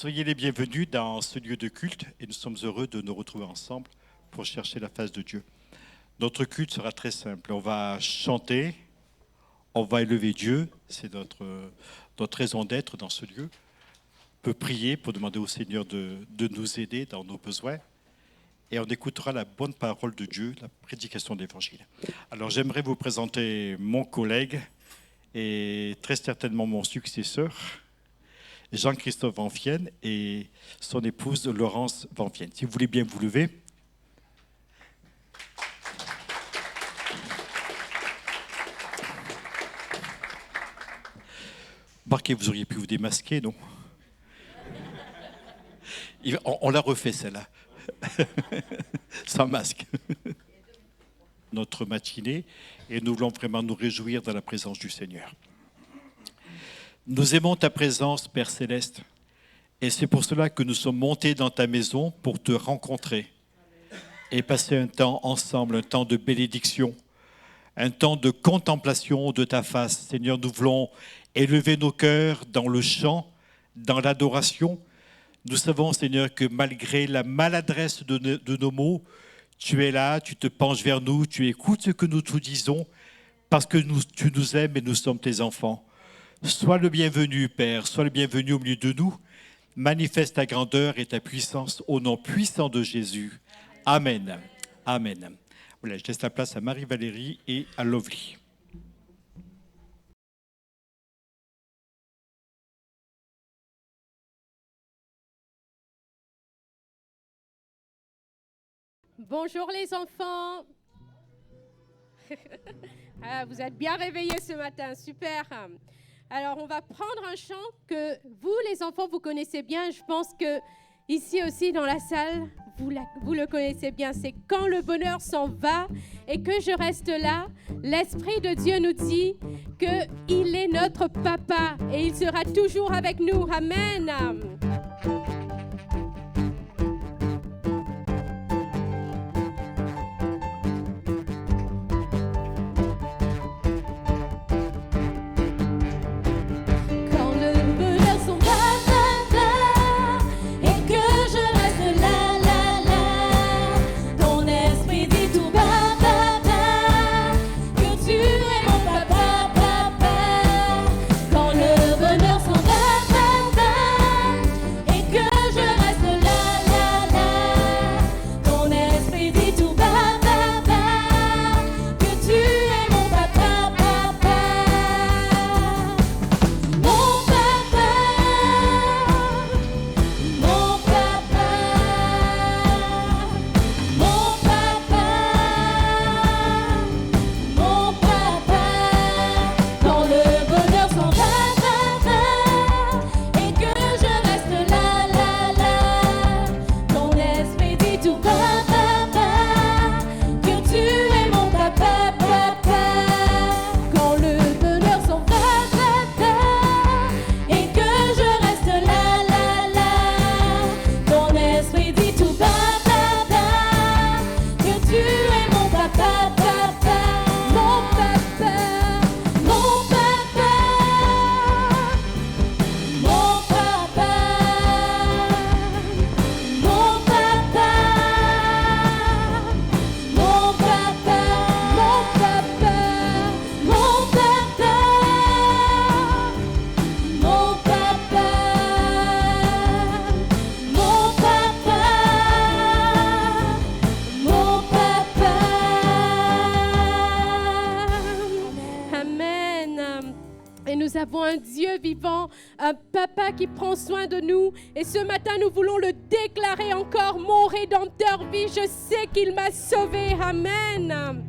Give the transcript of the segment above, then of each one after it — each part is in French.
Soyez les bienvenus dans ce lieu de culte et nous sommes heureux de nous retrouver ensemble pour chercher la face de Dieu. Notre culte sera très simple. On va chanter, on va élever Dieu, c'est notre raison d'être dans ce lieu. On peut prier pour demander au Seigneur de nous aider dans nos besoins et on écoutera la bonne parole de Dieu, la prédication de l'Évangile. Alors j'aimerais vous présenter mon collègue et très certainement mon successeur, Jean-Christophe Van Vienne et son épouse Laurence Van Vienne. Si vous voulez bien vous lever. Marquez, vous auriez pu vous démasquer, non? On l'a refait celle-là, sans masque. Notre matinée, et nous voulons vraiment nous réjouir dans la présence du Seigneur. Nous aimons ta présence, Père Céleste, et c'est pour cela que nous sommes montés dans ta maison pour te rencontrer et passer un temps ensemble, un temps de bénédiction, un temps de contemplation de ta face. Seigneur, nous voulons élever nos cœurs dans le chant, dans l'adoration. Nous savons, Seigneur, que malgré la maladresse de nos mots, tu es là, tu te penches vers nous, tu écoutes ce que nous te disons, parce que tu nous aimes et nous sommes tes enfants. Sois le bienvenu, Père, sois le bienvenu au milieu de nous. Manifeste ta grandeur et ta puissance au nom puissant de Jésus. Amen. Amen. Voilà, je laisse la place à Marie-Valérie et à Lovely. Bonjour les enfants. Vous êtes bien réveillés ce matin, super. Alors on va prendre un chant que vous les enfants vous connaissez bien. Je pense que ici aussi dans la salle vous le connaissez bien. C'est quand le bonheur s'en va et que je reste là. L'Esprit de Dieu nous dit qu'il est notre papa et il sera toujours avec nous. Amen. Un papa qui prend soin de nous. Et ce matin, nous voulons le déclarer encore. Mon Rédempteur vit, je sais qu'il m'a sauvé. Amen.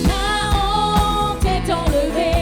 Ma honte est enlevée.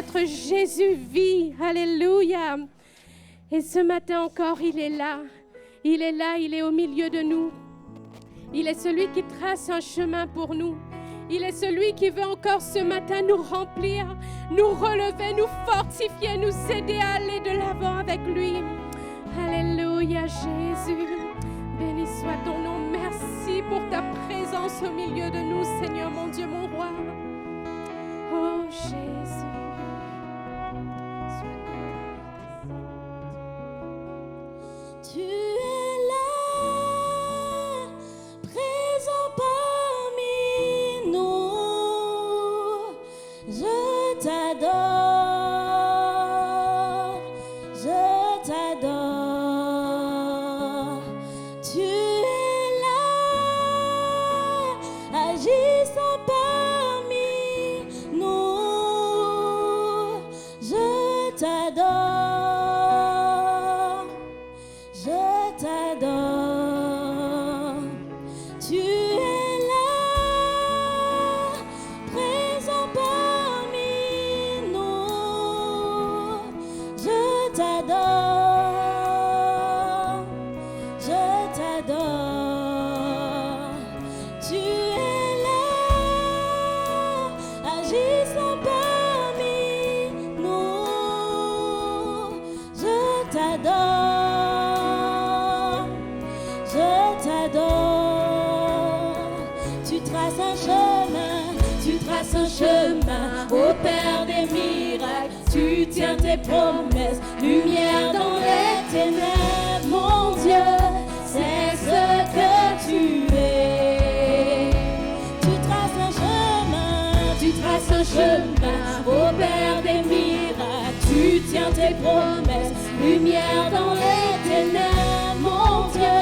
notre Jésus vit. Alléluia. Et ce matin encore, il est là. Il est là, il est au milieu de nous. Il est celui qui trace un chemin pour nous. Il est celui qui veut encore ce matin nous remplir, nous relever, nous fortifier, nous aider à aller de l'avant avec lui. Alléluia, Jésus. Béni soit ton nom. Merci pour ta présence au milieu de nous, Seigneur, mon Dieu, mon roi. Oh, Jésus. Tu es là, présent parmi nous. Je t'adore, je t'adore. Tu es là, agissant parmi nous. Je t'adore. Je t'adore, tu es là, présent parmi nous. Je t'adore, tu es là, agissant parmi nous. Je t'adore. Tu traces un chemin au Père des miracles. Tu tiens tes promesses, lumière dans les ténèbres. Mon Dieu, c'est ce que tu es. Tu traces un chemin au Père des miracles. Tu tiens tes promesses, lumière dans les ténèbres. Mon Dieu,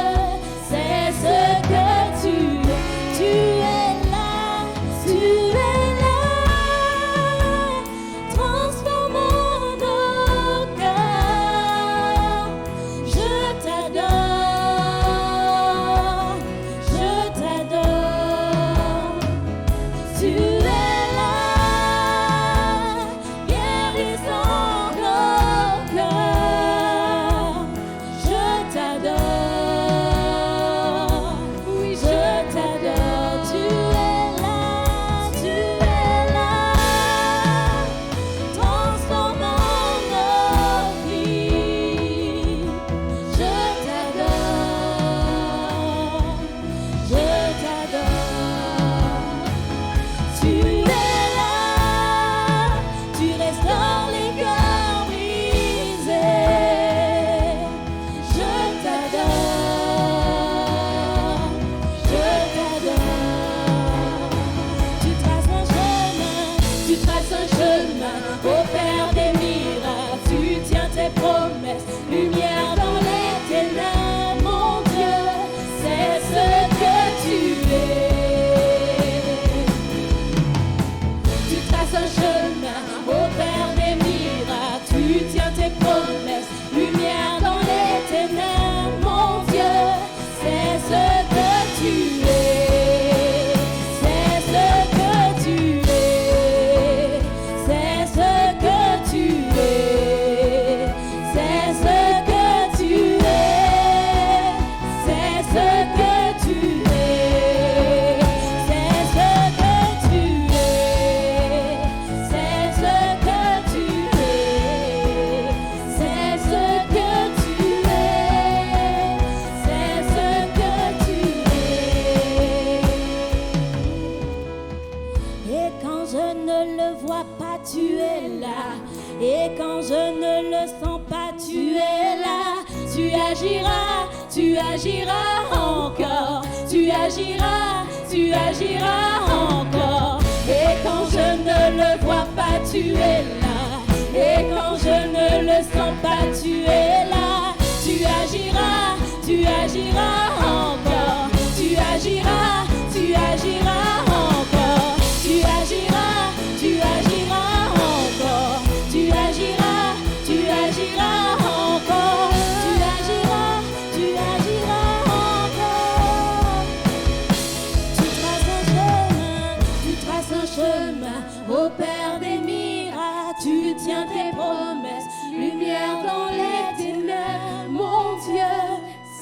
c'est ce que tu es. Tu es là, transformant nos cœurs. Je t'adore, tu es là, guérissant nos cœurs. Je t'adore, oui, je t'adore. Tu es là, transformant nos vies. Je t'adore. Tu es là, tu restaures les cœurs brisés. Je t'adore. Tu traces un chemin au Père des miracles. Tu tiens tes promesses, lumière dans les ténèbres. Mon Dieu, c'est ce que tu es. Tu traces un chemin au Père des miracles. Tu tiens tes promesses, lumière dans les ténèbres. Mon Dieu, c'est ce que tu es. C'est ce que tu es. C'est ce que tu es. C'est ce que tu es. C'est ce que tu es. C'est ce que tu es. C'est ce que tu es. C'est ce que tu es. C'est ce que tu es. Et quand je ne le vois pas, tu es là. Et quand je ne le sens pas, tu es là. Tu agiras encore. Tu agiras encore. Et quand je ne le vois pas, tu es là. Et quand je ne le sens pas, tu es là. Tu agiras encore. Tu agiras encore. Tu agiras encore. Tu agiras encore. Tu agiras encore. Tu traces un chemin au Père des miracles. tu tiens tes promesses, lumière dans les ténèbres, mon Dieu,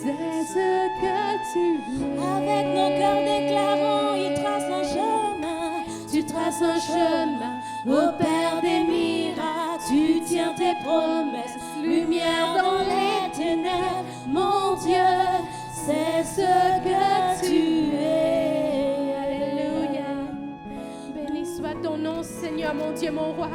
c'est ce que tu es. Avec nos cœurs déclarants, il trace un chemin, tu traces un chemin, ô Père des miracles, tu tiens tes promesses, lumière dans les ténèbres, mon Dieu, c'est ce que tu es. Alléluia. Béni soit ton nom, Seigneur, mon Dieu, mon roi.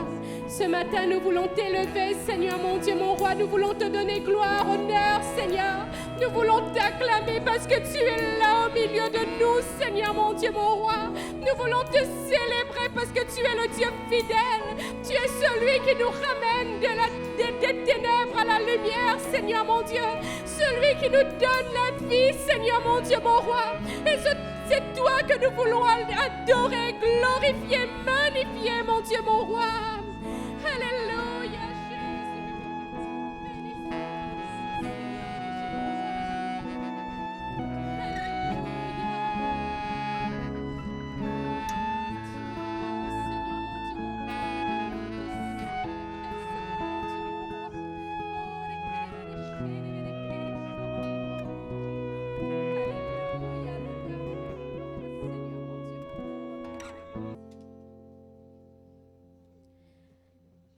Ce matin, nous voulons t'élever, Seigneur, mon Dieu, mon roi. Nous voulons te donner gloire, honneur, Seigneur. Nous voulons t'acclamer parce que tu es là au milieu de nous, Seigneur, mon Dieu, mon roi. Nous voulons te célébrer parce que tu es le Dieu fidèle. Tu es celui qui nous ramène des ténèbres à la lumière, Seigneur, mon Dieu. Celui qui nous donne la vie, Seigneur, mon Dieu, mon roi. Et c'est toi que nous voulons adorer, glorifier, magnifier, mon Dieu, mon roi. Alléluia,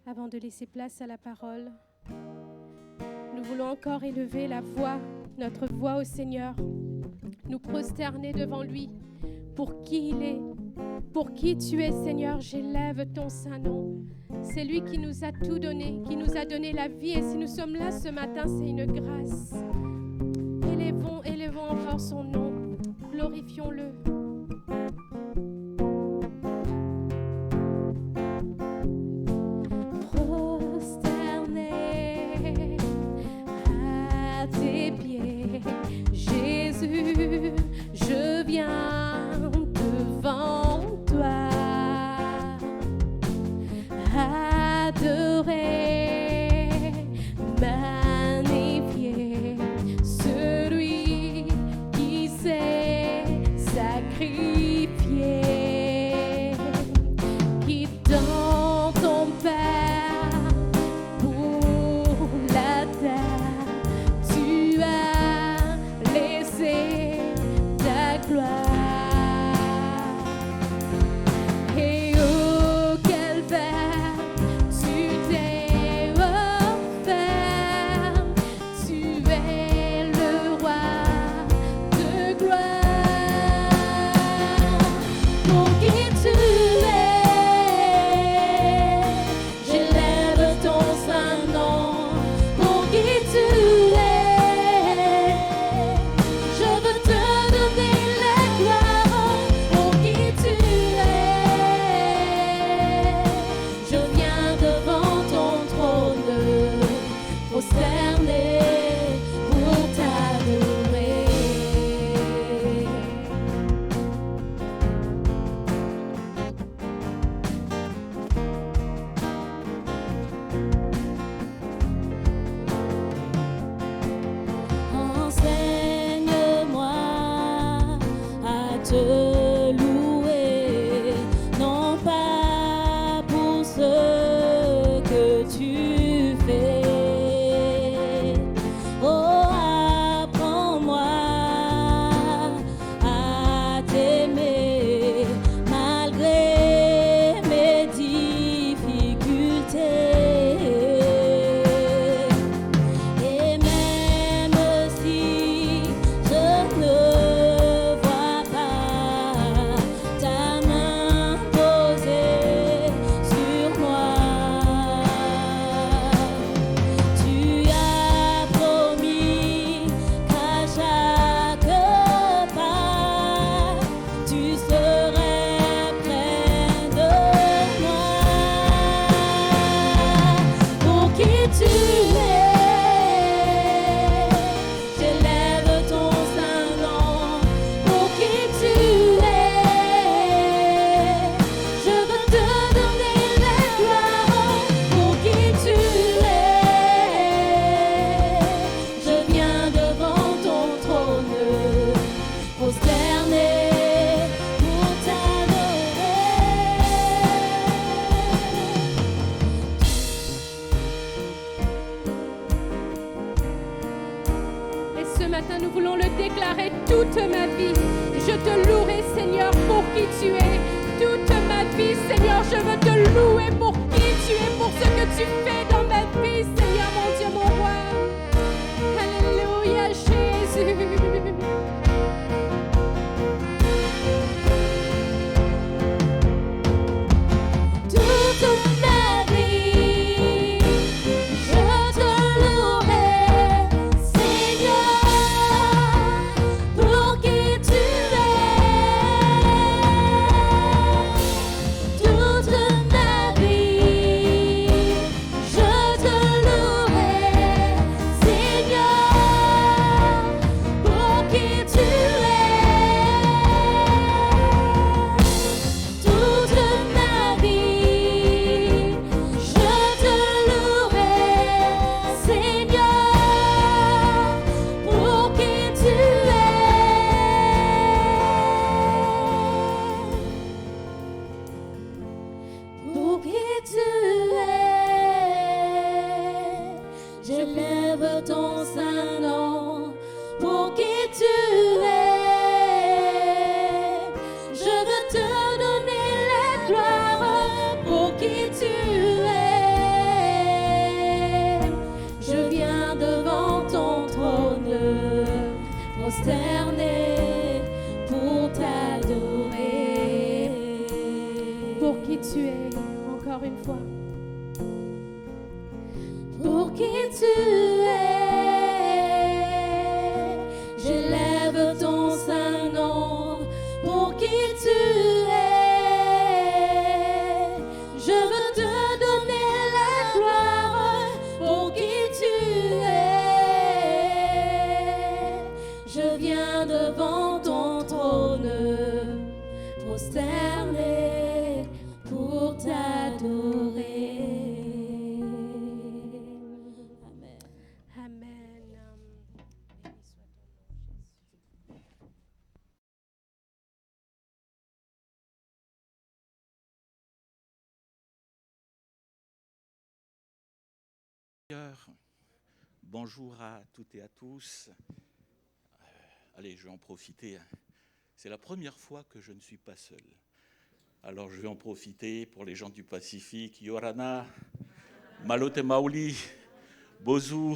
Avant de laisser place à la parole, nous voulons encore élever la voix, notre voix au Seigneur, nous prosterner devant lui pour qui il est, pour qui tu es, Seigneur. J'élève ton saint nom. C'est lui qui nous a tout donné, qui nous a donné la vie. Et si nous sommes là ce matin, c'est une grâce. Élevons encore son nom, glorifions-le. Jésus, je viens devant toi, adorer, magnifier celui qui s'est sacrifié. voulons le déclarer toute ma vie. Je te louerai, Seigneur, pour qui tu es. Toute ma vie, Seigneur, je veux te louer pour qui tu es, pour ce que tu fais dans ma vie, Seigneur, mon Dieu, mon roi. Alléluia, Jésus. Bonjour à toutes et à tous. Allez, je vais en profiter. C'est la première fois que je ne suis pas seul. Alors je vais en profiter pour les gens du Pacifique. Yorana, Malote Maoli, Bozu.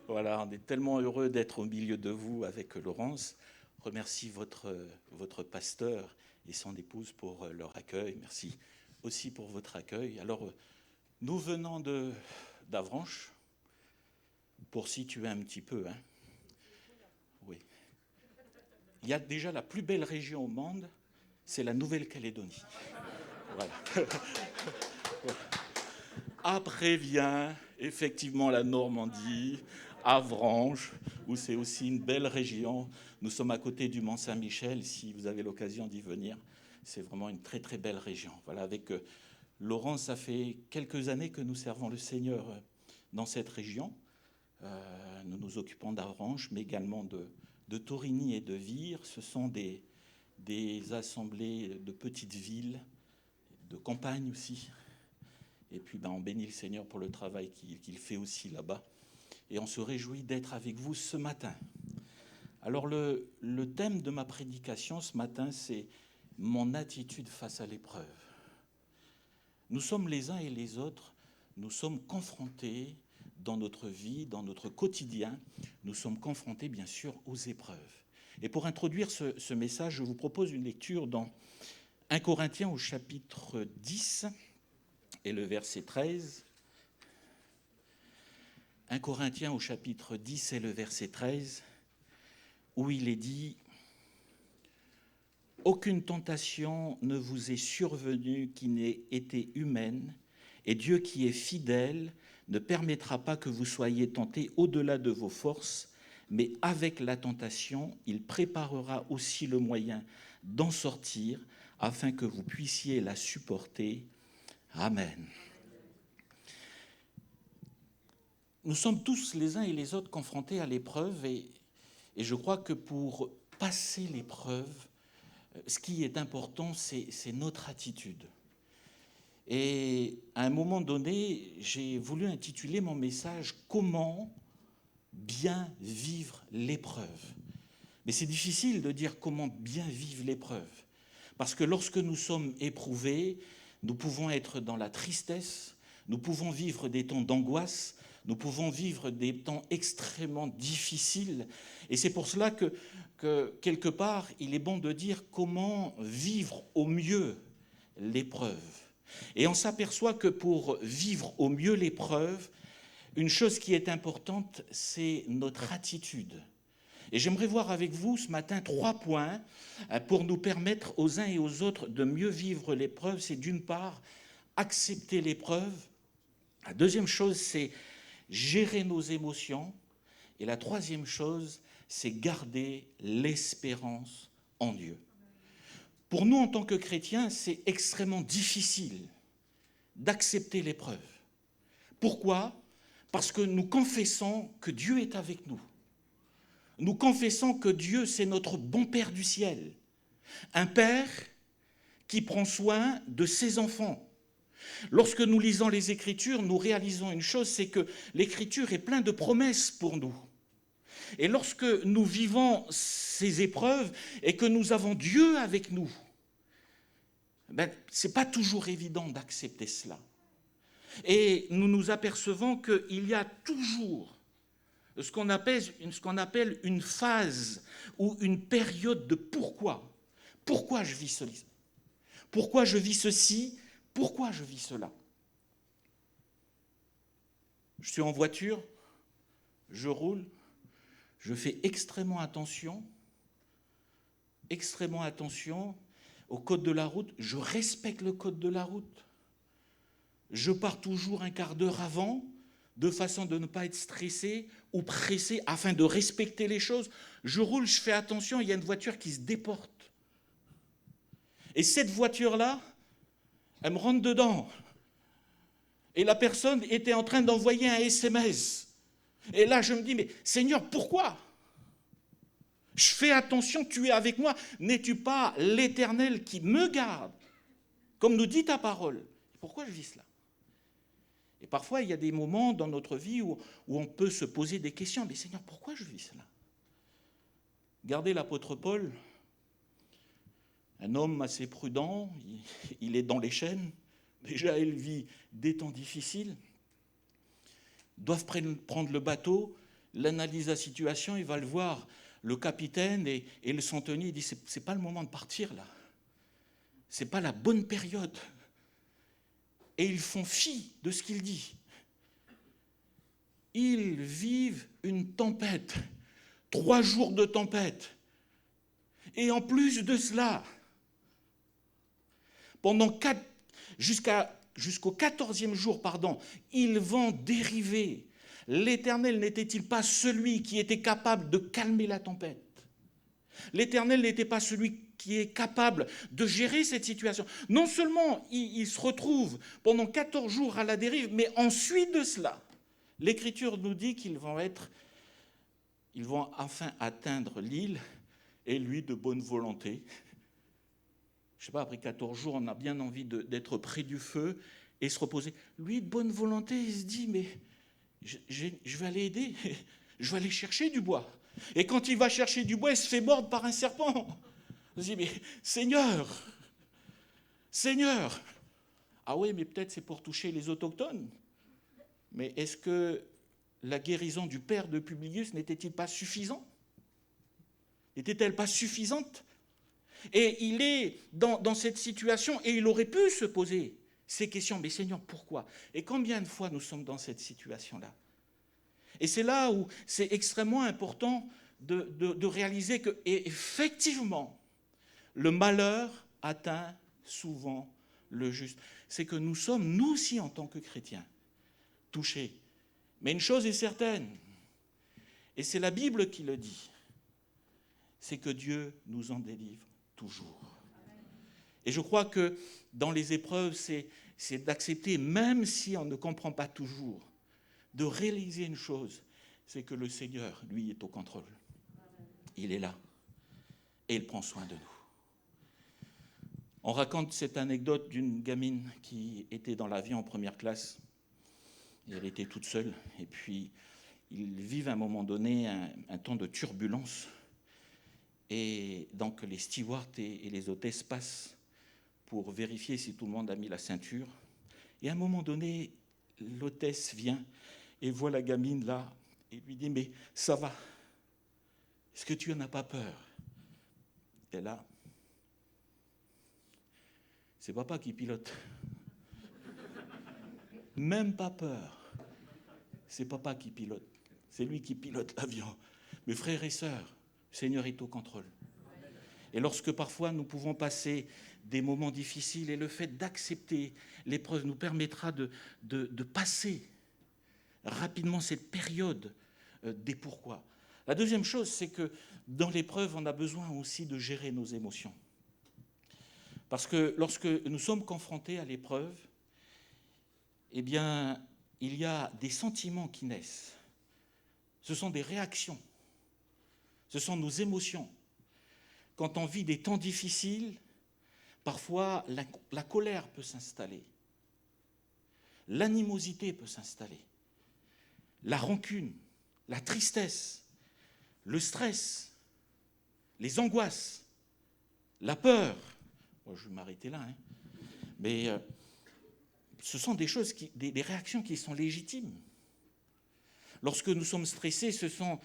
Voilà, on est tellement heureux d'être au milieu de vous avec Laurence. Je remercie votre pasteur et son épouse pour leur accueil. Merci aussi pour votre accueil. Alors, nous venons d'Avranches. Pour situer un petit peu, hein. Oui. Il y a déjà la plus belle région au monde, c'est la Nouvelle-Calédonie. Voilà. Après vient effectivement la Normandie, Avranches, où c'est aussi une belle région. Nous sommes à côté du Mont-Saint-Michel, si vous avez l'occasion d'y venir. C'est vraiment une très très belle région. Voilà, avec Laurent, ça fait quelques années que nous servons le Seigneur dans cette région. Nous nous occupons d'Avranches, mais également de Torigny et de Vire. Ce sont des assemblées de petites villes, de campagne aussi. Et puis on bénit le Seigneur pour le travail qu'il fait aussi là-bas. Et on se réjouit d'être avec vous ce matin. Alors le thème de ma prédication ce matin, c'est mon attitude face à l'épreuve. Nous sommes les uns et les autres, nous sommes confrontés dans notre vie, dans notre quotidien, nous sommes confrontés bien sûr aux épreuves. Et pour introduire ce message, je vous propose une lecture dans 1 Corinthiens au chapitre 10 et le verset 13. 1 Corinthiens au chapitre 10 et le verset 13, où il est dit « Aucune tentation ne vous est survenue qui n'ait été humaine, et Dieu qui est fidèle ne permettra pas que vous soyez tentés au-delà de vos forces, mais avec la tentation, il préparera aussi le moyen d'en sortir, afin que vous puissiez la supporter. Amen. » Nous sommes tous les uns et les autres confrontés à l'épreuve, et je crois que pour passer l'épreuve, ce qui est important, c'est notre attitude. Et à un moment donné, j'ai voulu intituler mon message « Comment bien vivre l'épreuve. Mais c'est difficile de dire comment bien vivre l'épreuve. Parce que lorsque nous sommes éprouvés, nous pouvons être dans la tristesse, nous pouvons vivre des temps d'angoisse, nous pouvons vivre des temps extrêmement difficiles. Et c'est pour cela que quelque part, il est bon de dire comment vivre au mieux l'épreuve. Et on s'aperçoit que pour vivre au mieux l'épreuve, une chose qui est importante, c'est notre attitude. Et j'aimerais voir avec vous ce matin 3 points pour nous permettre aux uns et aux autres de mieux vivre l'épreuve. C'est d'une part, accepter l'épreuve. La deuxième chose, c'est gérer nos émotions. Et la troisième chose, c'est garder l'espérance en Dieu. Pour nous, en tant que chrétiens, c'est extrêmement difficile d'accepter l'épreuve. Pourquoi ? Parce que nous confessons que Dieu est avec nous. Nous confessons que Dieu, c'est notre bon Père du ciel. Un Père qui prend soin de ses enfants. Lorsque nous lisons les Écritures, nous réalisons une chose, c'est que l'Écriture est pleine de promesses pour nous. Et lorsque nous vivons ces épreuves et que nous avons Dieu avec nous, ce n'est pas toujours évident d'accepter cela. Et nous nous apercevons qu'il y a toujours ce qu'on appelle une phase ou une période de pourquoi. Pourquoi je vis ceci ? Pourquoi je vis ceci ? Pourquoi je vis cela ? Je suis en voiture, je roule, je fais extrêmement attention au code de la route, je respecte le code de la route. Je pars toujours un quart d'heure avant, de façon de ne pas être stressé ou pressé, afin de respecter les choses. Je roule, je fais attention, il y a une voiture qui se déporte. Et cette voiture-là, elle me rentre dedans. Et la personne était en train d'envoyer un SMS. Et là, je me dis, mais Seigneur, pourquoi ? Je fais attention, tu es avec moi. N'es-tu pas l'Éternel qui me garde ? Comme nous dit ta parole. Pourquoi je vis cela ? Et parfois, il y a des moments dans notre vie où on peut se poser des questions. Mais Seigneur, pourquoi je vis cela ? Regardez l'apôtre Paul, un homme assez prudent, il est dans les chaînes. Déjà, il vit des temps difficiles. Ils doivent prendre le bateau, il analyse la situation, il va le voir, le capitaine et le centenier, il dit, c'est pas le moment de partir là. C'est pas la bonne période. Et ils font fi de ce qu'il dit. Ils vivent une tempête, 3 jours de tempête. Et en plus de cela, jusqu'au 14e jour, ils vont dériver. L'Éternel n'était-il pas celui qui était capable de calmer la tempête ? L'Éternel n'était pas celui qui est capable de gérer cette situation. Non seulement ils se retrouvent pendant 14 jours à la dérive, mais ensuite de cela, l'Écriture nous dit qu'ils vont enfin atteindre l'île, et lui de bonne volonté. Je ne sais pas, après 14 jours, on a bien envie d'être près du feu et se reposer. Lui de bonne volonté, il se dit, mais je vais aller aider, je vais aller chercher du bois. Et quand il va chercher du bois, il se fait mordre par un serpent. Je dis, mais Seigneur, ah oui, mais peut-être c'est pour toucher les autochtones. Mais est-ce que la guérison du père de Publius n'était-il pas suffisant ? N'était-elle pas suffisante ? Et il est dans cette situation et il aurait pu se poser ces questions. Mais Seigneur, pourquoi ? Et combien de fois nous sommes dans cette situation-là ? Et c'est là où c'est extrêmement important de réaliser que, effectivement, le malheur atteint souvent le juste. C'est que nous sommes, nous aussi, en tant que chrétiens, touchés. Mais une chose est certaine, et c'est la Bible qui le dit, c'est que Dieu nous en délivre toujours. Et je crois que dans les épreuves, c'est d'accepter, même si on ne comprend pas toujours, de réaliser une chose, c'est que le Seigneur, lui, est au contrôle. Il est là et il prend soin de nous. On raconte cette anecdote d'une gamine qui était dans l'avion en première classe. Et elle était toute seule. Et puis, ils vivent à un moment donné un temps de turbulence. Et donc les stewards et les hôtesses passent pour vérifier si tout le monde a mis la ceinture. Et à un moment donné, l'hôtesse vient et voit la gamine là et lui dit « Mais ça va, est-ce que tu n'en as pas peur ?» Et là, c'est papa qui pilote. Même pas peur. C'est papa qui pilote. C'est lui qui pilote l'avion. Mes frères et sœurs, le Seigneur est au contrôle. Et lorsque parfois nous pouvons passer des moments difficiles, et le fait d'accepter l'épreuve nous permettra de passer rapidement cette période des pourquoi. La deuxième chose, c'est que dans l'épreuve, on a besoin aussi de gérer nos émotions. Parce que lorsque nous sommes confrontés à l'épreuve, eh bien, il y a des sentiments qui naissent. Ce sont des réactions. Ce sont nos émotions. Quand on vit des temps difficiles, parfois la colère peut s'installer. L'animosité peut s'installer. La rancune, la tristesse, le stress, les angoisses, la peur. Bon, je vais m'arrêter là, hein. Mais ce sont des choses, des réactions qui sont légitimes. Lorsque nous sommes stressés, ce sont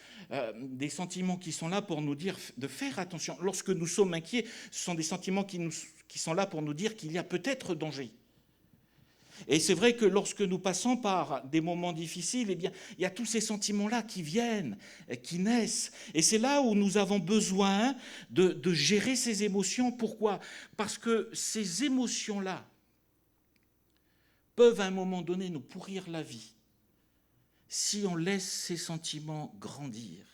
des sentiments qui sont là pour nous dire de faire attention. Lorsque nous sommes inquiets, ce sont des sentiments qui sont là pour nous dire qu'il y a peut-être danger. Et c'est vrai que lorsque nous passons par des moments difficiles, eh bien, il y a tous ces sentiments-là qui viennent, qui naissent. Et c'est là où nous avons besoin de gérer ces émotions. Pourquoi ? Parce que ces émotions-là peuvent à un moment donné nous pourrir la vie si on laisse ces sentiments grandir.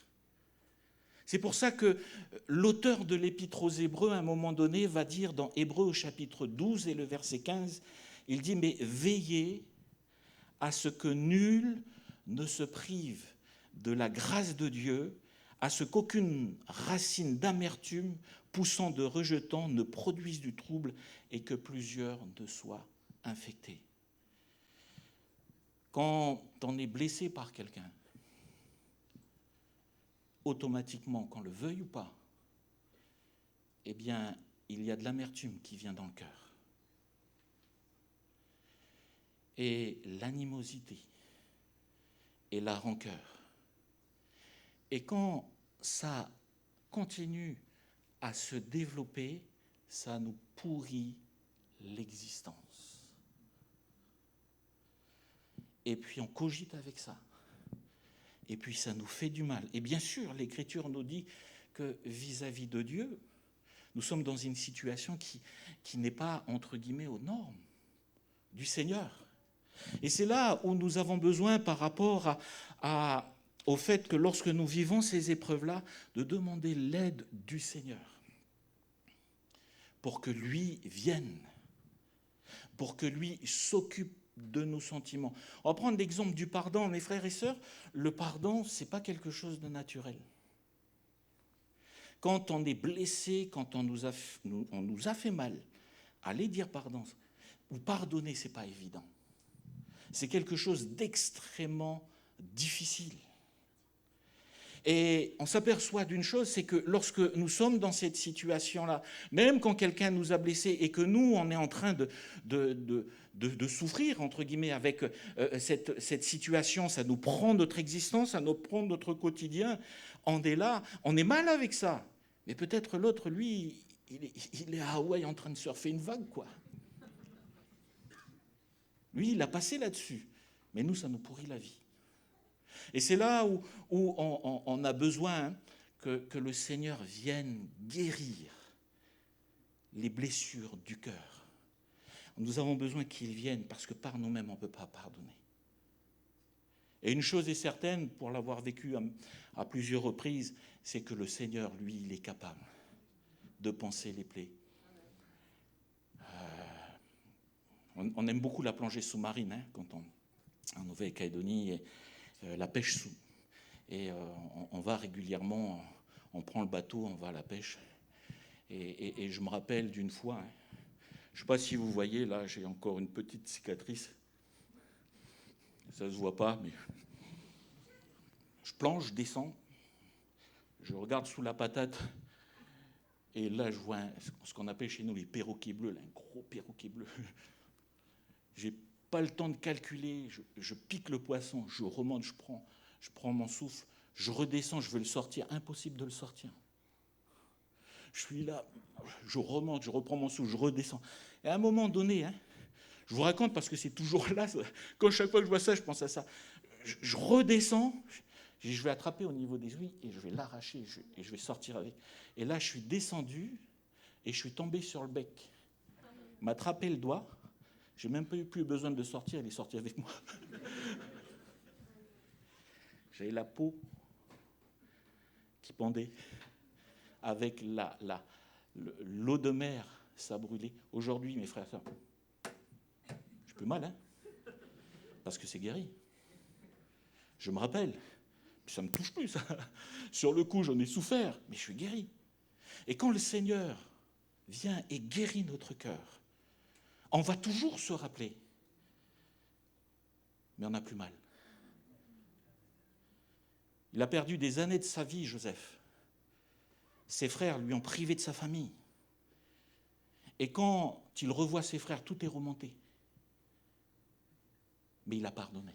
C'est pour ça que l'auteur de l'Épître aux Hébreux, à un moment donné, va dire dans Hébreux au chapitre 12 et le verset 15, il dit « Mais veillez à ce que nul ne se prive de la grâce de Dieu, à ce qu'aucune racine d'amertume poussant de rejetant ne produise du trouble et que plusieurs ne soient infectés. » Quand on est blessé par quelqu'un, automatiquement, qu'on le veuille ou pas, eh bien, il y a de l'amertume qui vient dans le cœur. Et l'animosité et la rancœur. Et quand ça continue à se développer, ça nous pourrit l'existence. Et puis on cogite avec ça. Et puis ça nous fait du mal. Et bien sûr, l'Écriture nous dit que vis-à-vis de Dieu, nous sommes dans une situation qui n'est pas, entre guillemets, aux normes du Seigneur. Et c'est là où nous avons besoin, par rapport au fait que lorsque nous vivons ces épreuves-là, de demander l'aide du Seigneur pour que lui vienne, pour que lui s'occupe de nos sentiments. On va prendre l'exemple du pardon, mes frères et sœurs. Le pardon, ce n'est pas quelque chose de naturel. Quand on est blessé, quand on nous a fait mal, aller dire pardon ou pardonner, ce n'est pas évident. C'est quelque chose d'extrêmement difficile. Et on s'aperçoit d'une chose, c'est que lorsque nous sommes dans cette situation-là, même quand quelqu'un nous a blessés et que nous, on est en train de souffrir, entre guillemets, avec cette situation, ça nous prend notre existence, ça nous prend notre quotidien, on est là, on est mal avec ça. Mais peut-être l'autre, lui, il est à Hawaï en train de surfer une vague, quoi. Lui, il a passé là-dessus. Mais nous, ça nous pourrit la vie. Et c'est là où on a besoin que le Seigneur vienne guérir les blessures du cœur. Nous avons besoin qu'il vienne parce que par nous-mêmes, on ne peut pas pardonner. Et une chose est certaine, pour l'avoir vécu à plusieurs reprises, c'est que le Seigneur, lui, il est capable de panser les plaies. On aime beaucoup la plongée sous-marine, hein, quand en Nouvelle-Calédonie, et la pêche sous. Et on va régulièrement, on prend le bateau, on va à la pêche. Et je me rappelle d'une fois, hein, je ne sais pas si vous voyez, là, j'ai encore une petite cicatrice. Ça ne se voit pas, mais plonge, je descends, je regarde sous la patate, et là je vois ce qu'on appelle chez nous les perroquets bleus, là, un gros perroquet bleu. J'ai pas le temps de calculer, je pique le poisson, je remonte, je prends mon souffle, je redescends, je veux le sortir, impossible de le sortir. Je suis là, je remonte, je reprends mon souffle, je redescends. Et à un moment donné, je vous raconte parce que c'est toujours là, quand chaque fois que je vois ça, je pense à ça. Je redescends, je vais attraper au niveau des ouïes et je vais l'arracher et je vais sortir avec. Et là, je suis descendu et je suis tombé sur le bec. Il m'a attrapé le doigt, j'ai même pas eu plus besoin de le sortir, il est sorti avec moi. J'avais la peau qui pendait avec l'eau de mer, ça brûlait. Aujourd'hui, mes frères, j'ai plus mal, parce que c'est guéri. Je me rappelle, ça ne me touche plus, ça. Sur le coup, j'en ai souffert, mais je suis guéri. Et quand le Seigneur vient et guérit notre cœur, on va toujours se rappeler, mais on n'a plus mal. Il a perdu des années de sa vie, Joseph. Ses frères lui ont privé de sa famille. Et quand il revoit ses frères, tout est remonté. Mais il a pardonné.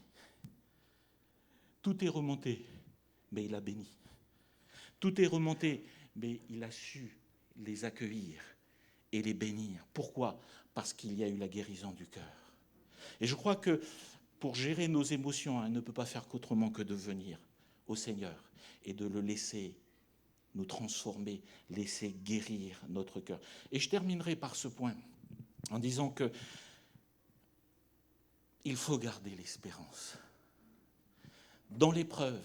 Tout est remonté, mais il a béni. Tout est remonté, mais il a su les accueillir et les bénir. Pourquoi ? Parce qu'il y a eu la guérison du cœur. Et je crois que pour gérer nos émotions, on ne peut pas faire qu'autrement que de venir au Seigneur et de le laisser nous transformer, laisser guérir notre cœur. Et je terminerai par ce point en disant que il faut garder l'espérance. Dans l'épreuve,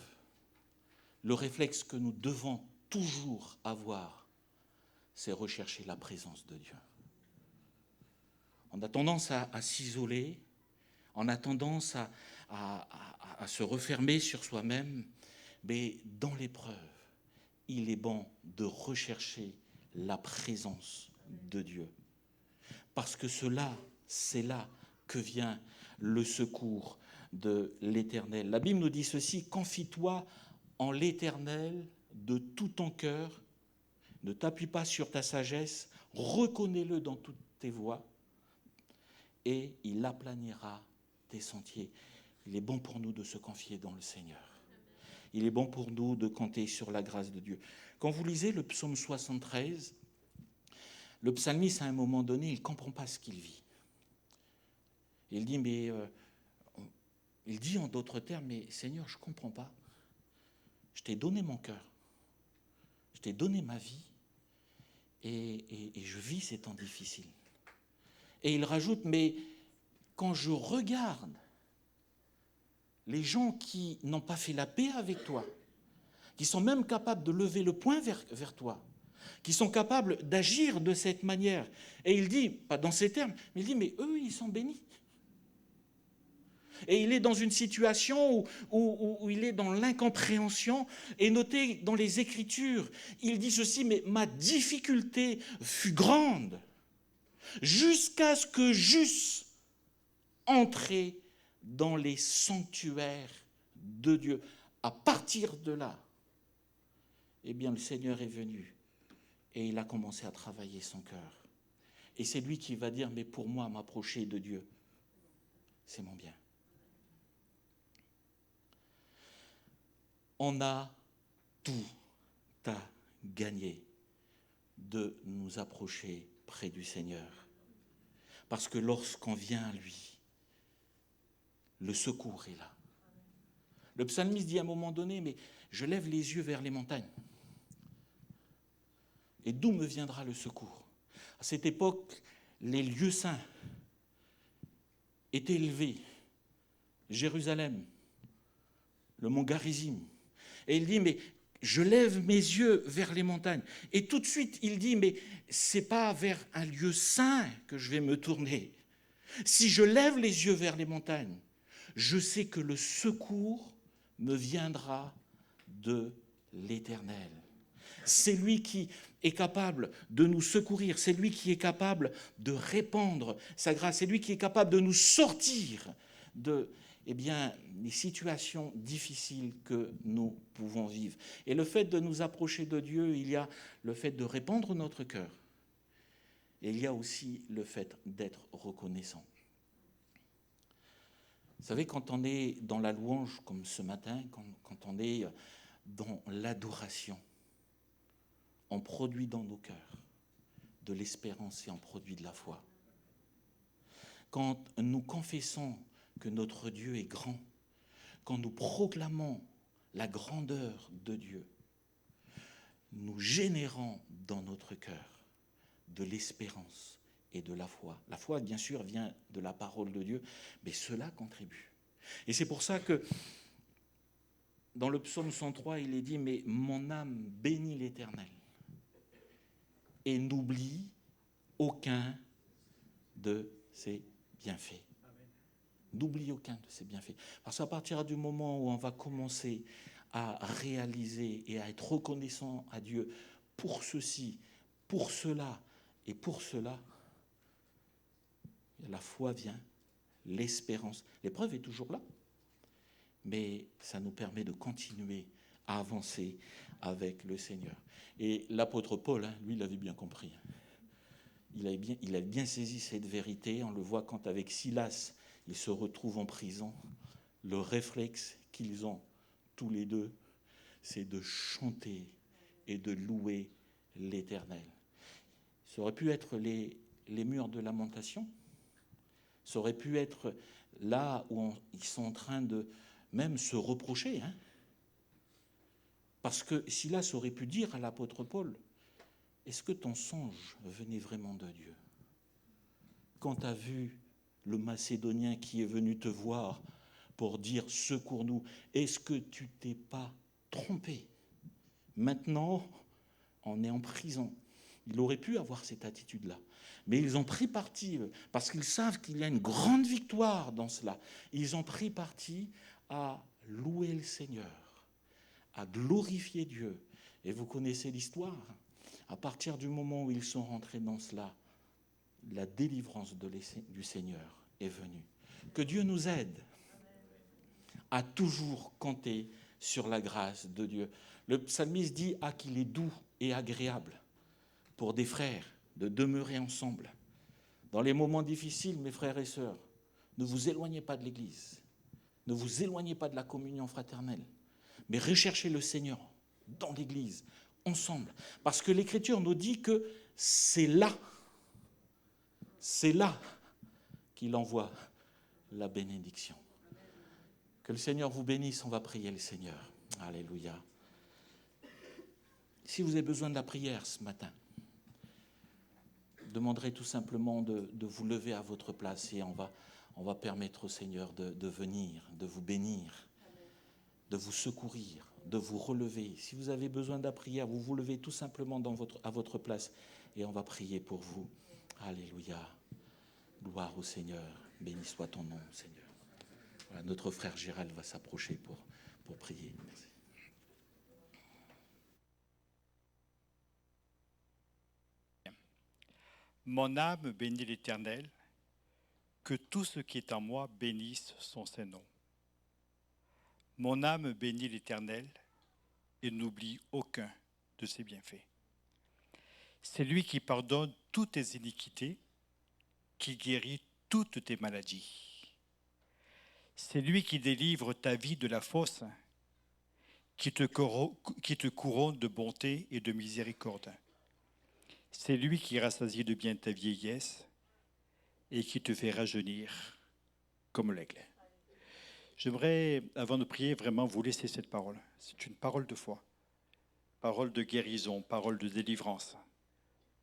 le réflexe que nous devons toujours avoir, c'est rechercher la présence de Dieu. On a tendance à s'isoler, on a tendance à se refermer sur soi-même, mais dans l'épreuve, il est bon de rechercher la présence de Dieu. Parce que c'est là que vient le secours de l'Éternel. La Bible nous dit ceci: confie-toi en l'Éternel de tout ton cœur, ne t'appuie pas sur ta sagesse, reconnais-le dans toutes tes voies, et il aplanira tes sentiers. Il est bon pour nous de se confier dans le Seigneur. Il est bon pour nous de compter sur la grâce de Dieu. Quand vous lisez le psaume 73, le psalmiste, à un moment donné, il ne comprend pas ce qu'il vit. Il dit, il dit en d'autres termes, mais Seigneur, je ne comprends pas. Je t'ai donné mon cœur. Je t'ai donné ma vie. Et je vis ces temps difficiles. Et il rajoute, mais quand je regarde les gens qui n'ont pas fait la paix avec toi, qui sont même capables de lever le poing vers toi, qui sont capables d'agir de cette manière. Et il dit, pas dans ces termes, mais il dit, mais eux, ils sont bénis. Et il est dans une situation où il est dans l'incompréhension. Et notez dans les Écritures, il dit ceci, mais ma difficulté fut grande, jusqu'à ce que j'eusse entré dans les sanctuaires de Dieu. À partir de là, eh bien, le Seigneur est venu et il a commencé à travailler son cœur. Et c'est lui qui va dire, mais pour moi, m'approcher de Dieu, c'est mon bien. On a tout à gagner de nous approcher près du Seigneur. Parce que lorsqu'on vient à lui, le secours est là. Le psalmiste dit à un moment donné, mais je lève les yeux vers les montagnes. Et d'où me viendra le secours ? À cette époque, les lieux saints étaient élevés. Jérusalem, le mont Garizim. Et il dit, mais je lève mes yeux vers les montagnes. Et tout de suite, il dit, mais ce n'est pas vers un lieu saint que je vais me tourner. Si je lève les yeux vers les montagnes, je sais que le secours me viendra de l'Éternel. C'est lui qui est capable de nous secourir, c'est lui qui est capable de répandre sa grâce, c'est lui qui est capable de nous sortir les situations difficiles que nous pouvons vivre. Et le fait de nous approcher de Dieu, il y a le fait de répandre notre cœur. Et il y a aussi le fait d'être reconnaissant. Vous savez, quand on est dans la louange, comme ce matin, quand on est dans l'adoration, on produit dans nos cœurs de l'espérance et on produit de la foi. Quand nous confessons que notre Dieu est grand, quand nous proclamons la grandeur de Dieu, nous générons dans notre cœur de l'espérance et de la foi. La foi, bien sûr, vient de la parole de Dieu, mais cela contribue. Et c'est pour ça que dans le psaume 103, il est dit « Mais mon âme bénit l'Éternel et n'oublie aucun de ses bienfaits. » N'oublie aucun de ses bienfaits. Parce qu'à partir du moment où on va commencer à réaliser et à être reconnaissant à Dieu pour ceci, pour cela et pour cela, la foi vient, l'espérance. L'épreuve est toujours là, mais ça nous permet de continuer à avancer avec le Seigneur. Et l'apôtre Paul, lui, il avait bien compris. Il avait bien saisi cette vérité. On le voit quand avec Silas, ils se retrouvent en prison. Le réflexe qu'ils ont tous les deux, c'est de chanter et de louer l'Éternel. Ça aurait pu être les murs de lamentation. Ça aurait pu être là où ils sont en train de même se reprocher. Parce que Silas aurait pu dire à l'apôtre Paul, est-ce que ton songe venait vraiment de Dieu? Quand tu as vu le Macédonien qui est venu te voir pour dire « Secours-nous », est-ce que tu t'es pas trompé? Maintenant, on est en prison. Il aurait pu avoir cette attitude-là. Mais ils ont pris parti, parce qu'ils savent qu'il y a une grande victoire dans cela. Ils ont pris parti à louer le Seigneur, à glorifier Dieu. Et vous connaissez l'histoire. À partir du moment où ils sont rentrés dans cela, la délivrance du Seigneur est venue. Que Dieu nous aide à toujours compter sur la grâce de Dieu. Le psalmiste dit qu'il est doux et agréable pour des frères de demeurer ensemble. Dans les moments difficiles, mes frères et sœurs, ne vous éloignez pas de l'Église, ne vous éloignez pas de la communion fraternelle, mais recherchez le Seigneur dans l'Église, ensemble. Parce que l'Écriture nous dit que c'est là qu'il envoie la bénédiction. Que le Seigneur vous bénisse, on va prier le Seigneur. Alléluia. Si vous avez besoin de la prière ce matin, demanderez tout simplement de vous lever à votre place et on va permettre au Seigneur de venir, de vous bénir, de vous secourir, de vous relever. Si vous avez besoin de la prière, vous vous levez tout simplement à votre place et on va prier pour vous. Alléluia. Gloire au Seigneur. Béni soit ton nom, Seigneur. Voilà, notre frère Gérald va s'approcher pour prier. Merci. Mon âme bénit l'Éternel, que tout ce qui est en moi bénisse son saint nom. Mon âme bénit l'Éternel et n'oublie aucun de ses bienfaits. C'est lui qui pardonne toutes tes iniquités, qui guérit toutes tes maladies. C'est lui qui délivre ta vie de la fosse, qui te couronne de bonté et de miséricorde. C'est lui qui rassasie de bien ta vieillesse et qui te fait rajeunir comme l'aigle. J'aimerais, avant de prier, vraiment vous laisser cette parole. C'est une parole de foi, parole de guérison, parole de délivrance,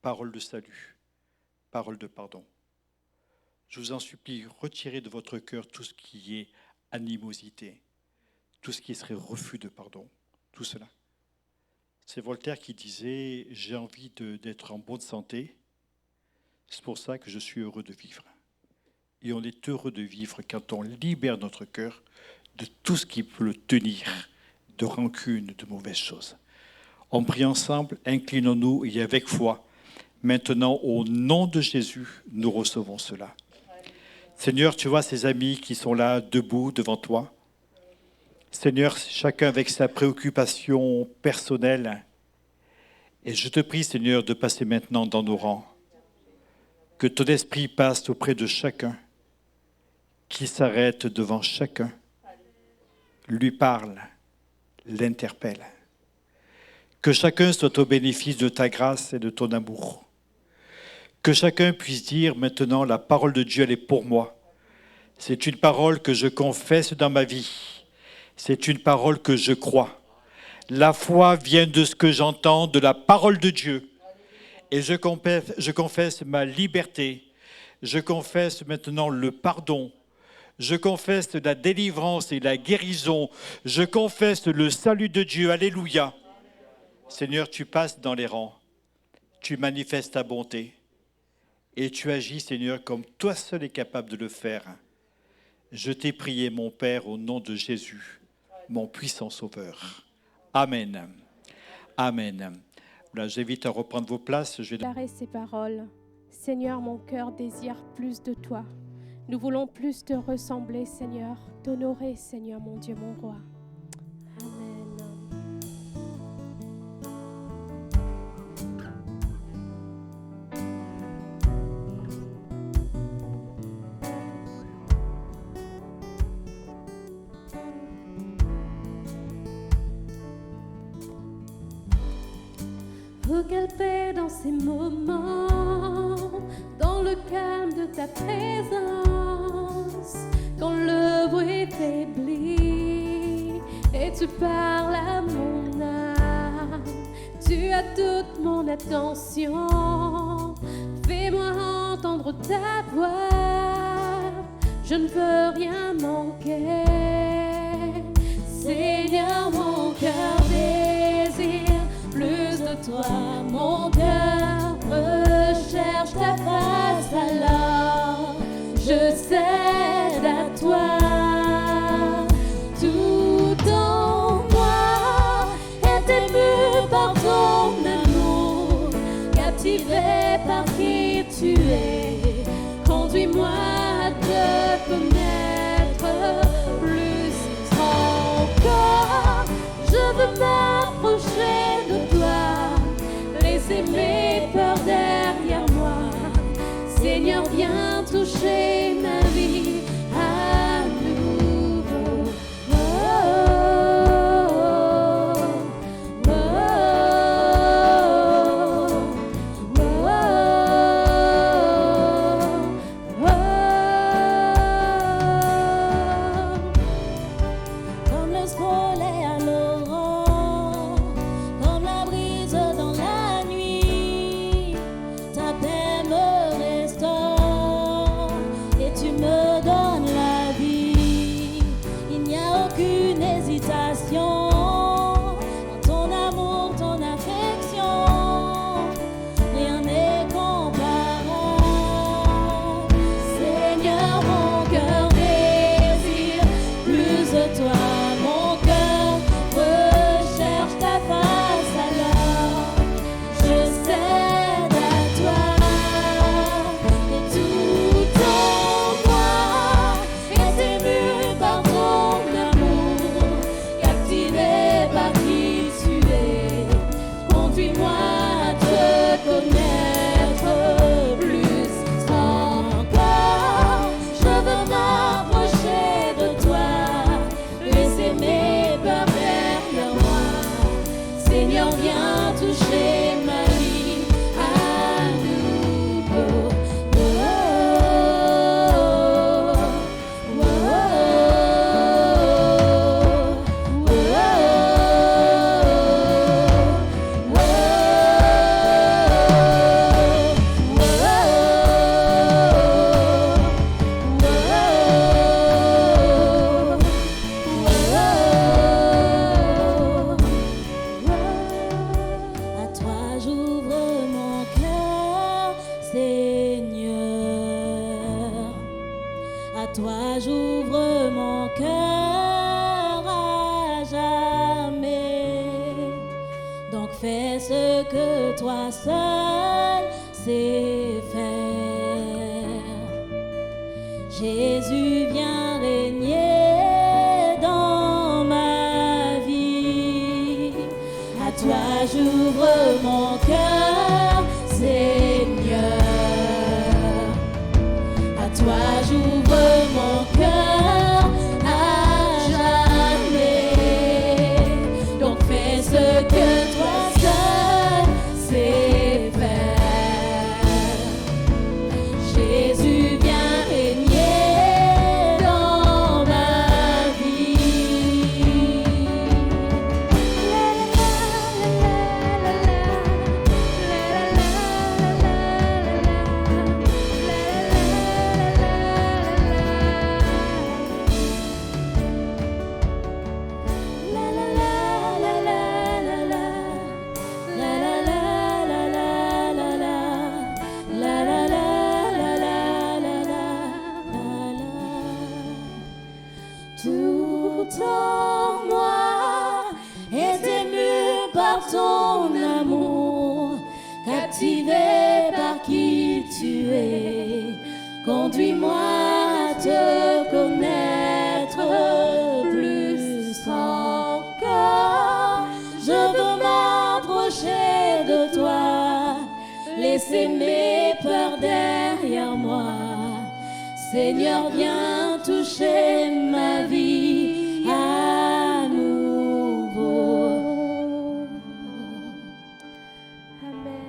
parole de salut, parole de pardon. Je vous en supplie, retirez de votre cœur tout ce qui est animosité, tout ce qui serait refus de pardon, tout cela. C'est Voltaire qui disait « J'ai envie d'être en bonne santé, c'est pour ça que je suis heureux de vivre ». Et on est heureux de vivre quand on libère notre cœur de tout ce qui peut le tenir, de rancune, de mauvaises choses. On prie ensemble, inclinons-nous et avec foi. Maintenant, au nom de Jésus, nous recevons cela. Seigneur, tu vois ces amis qui sont là, debout devant toi. Seigneur, chacun avec sa préoccupation personnelle. Et je te prie, Seigneur, de passer maintenant dans nos rangs. Que ton esprit passe auprès de chacun, qui s'arrête devant chacun, lui parle, l'interpelle. Que chacun soit au bénéfice de ta grâce et de ton amour. Que chacun puisse dire maintenant, la parole de Dieu, elle est pour moi. C'est une parole que je confesse dans ma vie. C'est une parole que je crois. La foi vient de ce que j'entends, de la parole de Dieu. Et je confesse ma liberté. Je confesse maintenant le pardon. Je confesse la délivrance et la guérison. Je confesse le salut de Dieu. Alléluia. Seigneur, tu passes dans les rangs. Tu manifestes ta bonté. Et tu agis, Seigneur, comme toi seul es capable de le faire. Je t'ai prié, mon Père, au nom de Jésus, mon puissant Sauveur. Amen. Amen. Voilà, j'invite à reprendre vos places. Je vais Déclarer ces paroles. Seigneur, mon cœur désire plus de toi. Nous voulons plus te ressembler, Seigneur, t'honorer, Seigneur, mon Dieu, mon roi. Amen. Oh, quelle paix dans ces moments, dans le calme de ta présence, quand le bruit faiblit et tu parles à mon âme. Tu as toute mon attention, fais-moi entendre ta voix, je ne veux rien manquer. Seigneur, mon cœur désire plus de toi, mon cœur recherche ta face, alors je cède à toi. Tout en moi est ému par ton amour, captivé par qui tu es. Conduis-moi à te connaître plus encore. Je veux m'approcher de toi, laisser mes peurs derrière moi. Seigneur, viens toucher ma vie à nouveau. Oh, oh, oh, oh. Comme le soleil à l'aurore, comme la brise dans la nuit, ta paix me restaure et tu me donnes la vie. Il n'y a aucune hésitation dans ton amour, ton affection. Rien n'est comparable. Seigneur, mon cœur désire plus de toi. Mon cœur recherche ta face, alors je cède à toi. Et tout en moi est ému par ton amour, captivé par qui tu es. Conduis-moi à te connaître plus encore. Je veux m'approcher de toi, laisser mes peurs derrière moi. Seigneur, viens toucher ma vie à nouveau. Oh, oh, oh, à toi j'ouvre mon cœur, Seigneur. À toi j'ouvre mon cœur à jamais. Donc fais ce que toi seul sais faire. Jésus vient régner dans ma vie. À toi j'ouvre mon cœur, Seigneur. À toi j'ouvre mon cœur à jamais. Donc fais ce que toi seul sais faire. Jésus vient régner dans ma vie. Tout en moi est ému par ton amour, captivé par qui tu es. Conduis-moi à te connaître plus encore. Je veux m'approcher de toi, laisser mes peurs derrière moi. Seigneur, viens toucher ma vie à nouveau. Amen.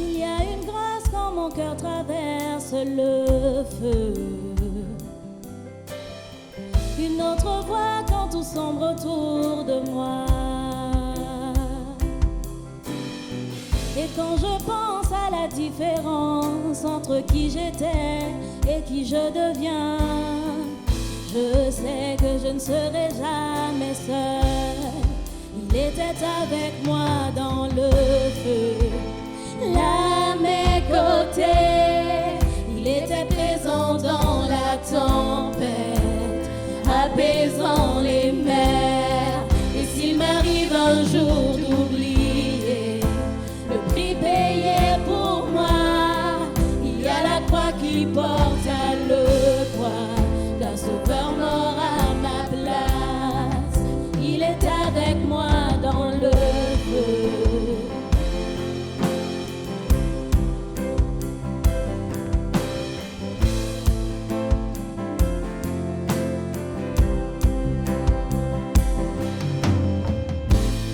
Il y a une grâce quand mon cœur traverse le feu. Une autre voix quand tout sombre autour de moi. Et quand je pense à la différence entre qui j'étais et qui je deviens, je sais que je ne serai jamais seule. Il était avec moi dans le feu. Là à mes côtés, il était présent dans la tempête, apaisant les mers. Et s'il m'arrive un jour d'oublier le prix payé pour moi, il y a la croix qui porte à le poids d'un sauveur mort à ma place. Il est avec moi dans le feu.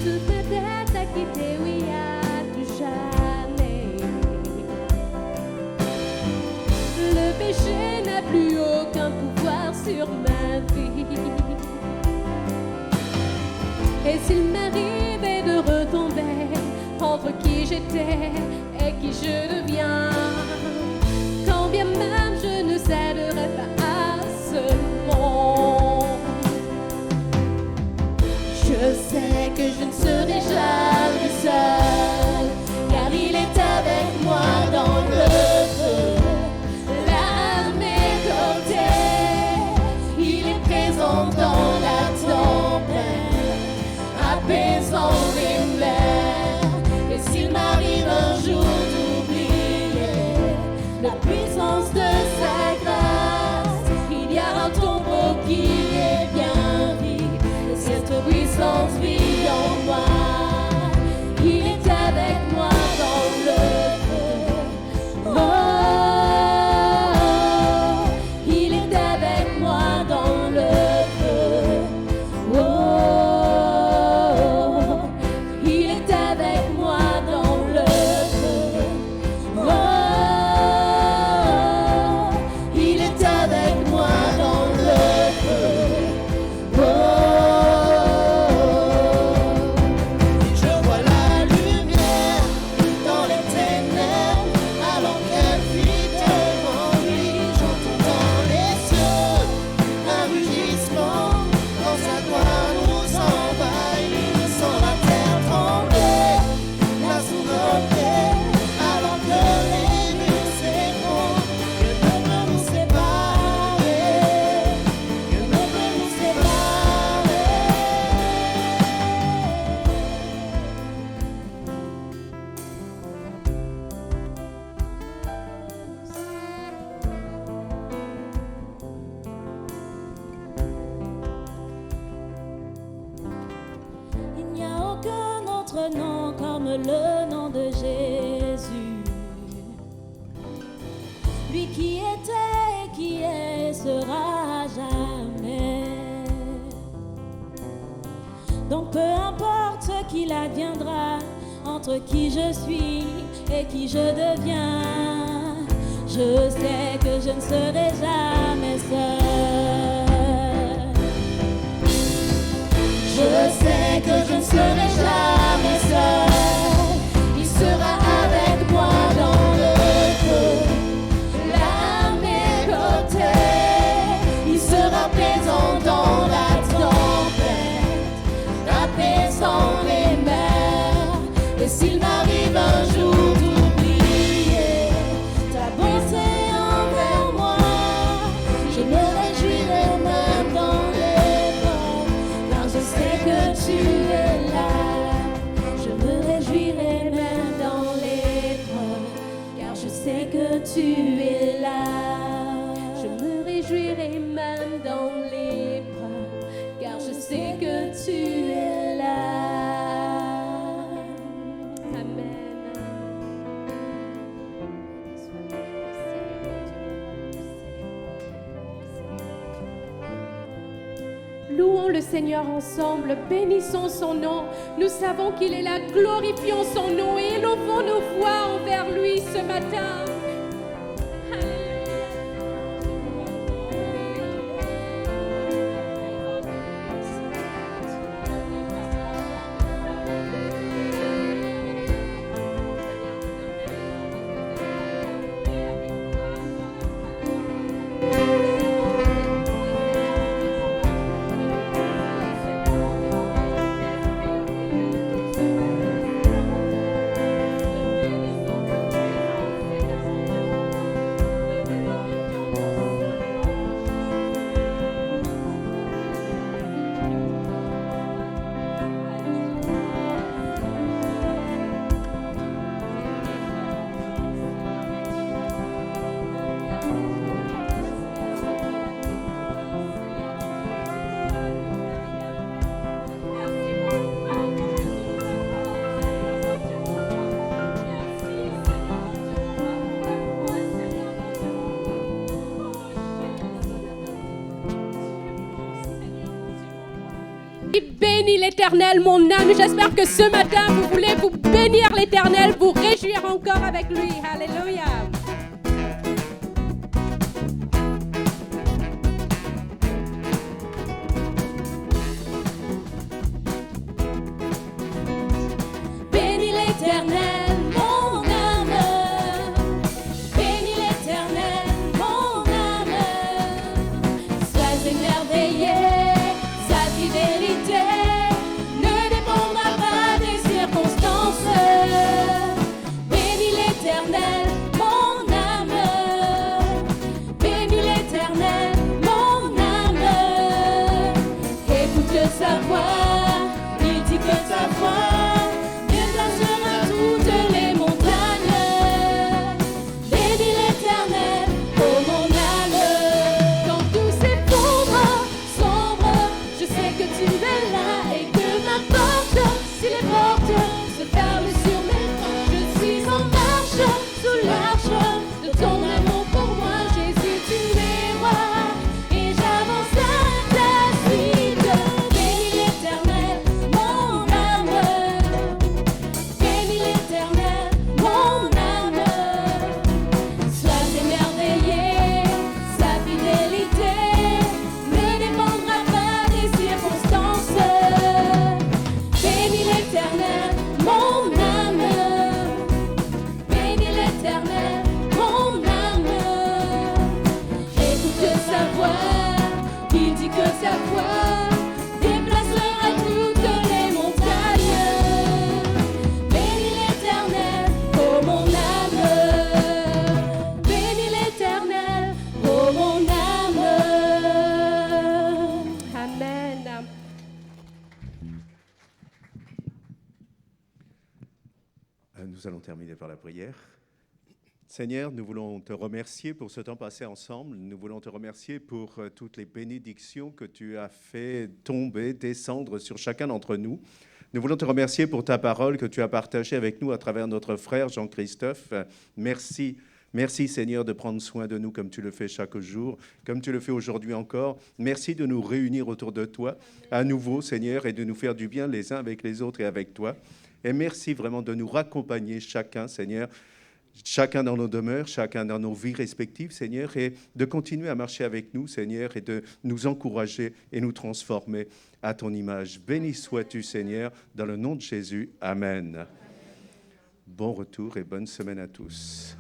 Toute ma dette à quitter, oui, à tout jamais. Le péché n'a plus aucun pouvoir sur ma vie. Et s'il m'arrivait de retomber entre qui j'étais et qui je deviens, quand bien même je ne céderai pas à ce monde, je sais que je ne serai jamais seule, car il est avec moi dans le feu. Là à mes côtés, il est présent dans la tempête, d'autre nom comme le nom de Jésus. Lui qui était, qui est, sera jamais. Donc peu importe ce qu'il adviendra, entre qui je suis et qui je deviens, je sais que je ne serai jamais seule. Je sais que je ne serai jamais seule. Il sera avec moi dans le feu, là à mes côtés. Il sera présent dans la tempête, apaisant les mers. Et s'il m'arrive un jour d'oublier ta bonté envers moi, je me réjouirai même dans l'épreuve, car je sais que tu es là. Je me réjouirai même dans l'épreuve, car je sais que tu es là. Je me réjouirai même dans l'épreuve, car je sais que tu es là. Louons le Seigneur ensemble, bénissons son nom. Nous savons qu'il est là, glorifions son nom et élevons nos voix envers lui ce matin. Bénis l'Éternel, mon âme. J'espère que ce matin, vous voulez vous bénir l'Éternel, vous réjouir encore avec lui. Alléluia. Bénis l'Éternel, mon âme. Bénis l'Éternel, mon âme. Sois émerveillé, sa fidélité ne dépendra pas des circonstances. Bénis l'Éternel, mon âme. Bénis l'Éternel, mon âme. Écoute sa voix, il dit que sa voix déplacera toutes les montagnes. Bénis l'Éternel, oh mon âme. Quand tout s'effondre, Sombre, je sais que tu es là et que m'importe si les portes se ferment sur mes pas. Je suis en marche sous l'arche de ton amour pour moi. Jésus, tu es roi et j'avance à ta suite. Bénis l'Éternel, mon âme. Bénis l'Éternel, mon âme. Sois émerveillé, sa fidélité ne dépendra pas des circonstances. Bénis l'Éternel, mon âme. Bénis l'Éternel, mon âme. Écoute sa voix, il dit que sa voix déplacera toutes les montagnes. Bénis l'Éternel, oh mon âme. Bénis l'Éternel, oh mon âme. amen. Nous allons terminer par la prière. Seigneur, nous voulons te remercier pour ce temps passé ensemble. Nous voulons te remercier pour toutes les bénédictions que tu as fait tomber, descendre sur chacun d'entre nous. Nous voulons te remercier pour ta parole que tu as partagée avec nous à travers notre frère Jean-Christophe. Merci. Merci Seigneur de prendre soin de nous comme tu le fais chaque jour, comme tu le fais aujourd'hui encore. Merci de nous réunir autour de toi à nouveau Seigneur et de nous faire du bien les uns avec les autres et avec toi. Et merci vraiment de nous raccompagner chacun Seigneur, chacun dans nos demeures, chacun dans nos vies respectives Seigneur, et de continuer à marcher avec nous Seigneur et de nous encourager et nous transformer à ton image. Béni sois-tu Seigneur, dans le nom de Jésus. Amen. Bon retour et bonne semaine à tous.